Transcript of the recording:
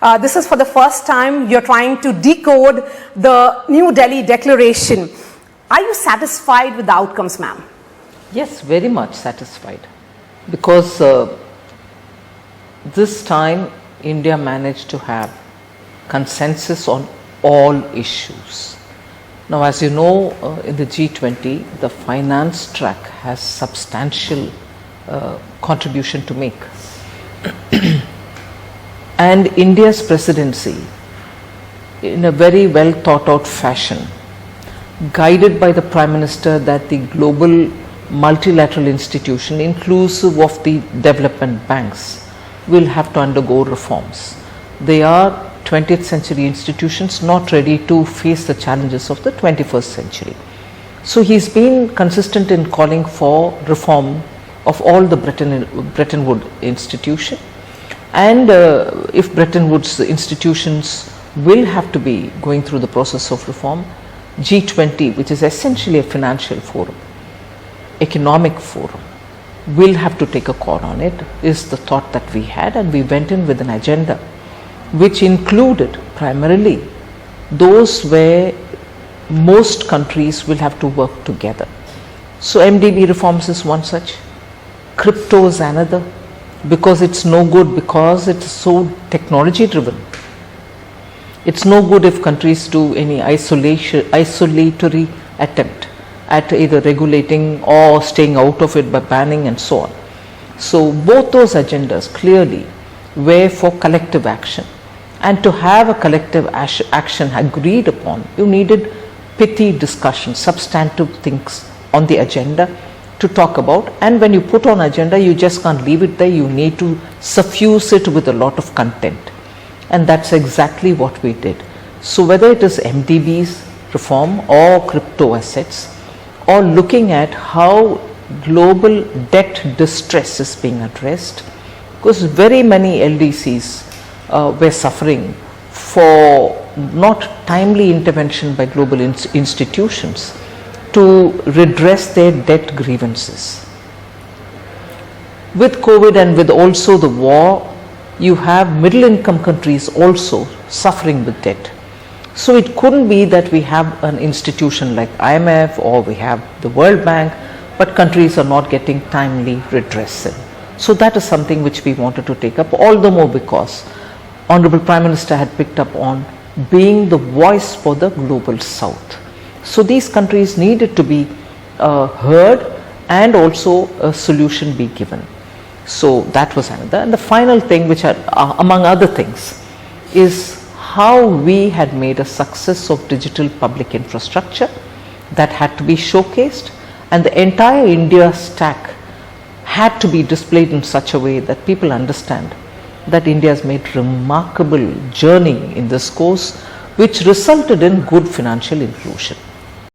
This is for the first time you're trying to decode the New Delhi Declaration. Are you satisfied with the outcomes, ma'am? Yes, very much satisfied, because this time India managed to have consensus on all issues. Now, as you know, in the G20, the finance track has substantial contribution to make. And India's presidency, in a very well thought out fashion, guided by the Prime Minister that the global multilateral institution, inclusive of the development banks, will have to undergo reforms. They are 20th century institutions not ready to face the challenges of the 21st century. So he's been consistent in calling for reform of all the Bretton Woods institution, and if Bretton Woods institutions will have to be going through the process of reform, G20, which is essentially a financial forum, economic forum, will have to take a call on it, is the thought that we had, and we went in with an agenda which included primarily those where most countries will have to work together. So MDB reforms is one such, crypto is another, because it's no good because it's so technology driven. It's no good if countries do any isolatory attempt at either regulating or staying out of it by banning and so on. So both those agendas clearly were for collective action, and to have a collective action agreed upon, you needed pithy discussion, substantive things on the agenda to talk about. And when you put on agenda, you just can't leave it there, you need to suffuse it with a lot of content, and that's exactly what we did. So whether it is MDB's reform or crypto assets, or looking at how global debt distress is being addressed, because very many LDCs were suffering for not timely intervention by global institutions to redress their debt grievances. With COVID and with also the war, you have middle income countries also suffering with debt. So it couldn't be that we have an institution like IMF or we have the World Bank, but countries are not getting timely redressal. So that is something which we wanted to take up, all the more because Honorable Prime Minister had picked up on being the voice for the global South. So these countries needed to be heard and also a solution be given. So that was another. And the final thing, which are among other things, is how we had made a success of digital public infrastructure that had to be showcased, and the entire India stack had to be displayed in such a way that people understand that India has made remarkable journey in this course, which resulted in good financial inclusion.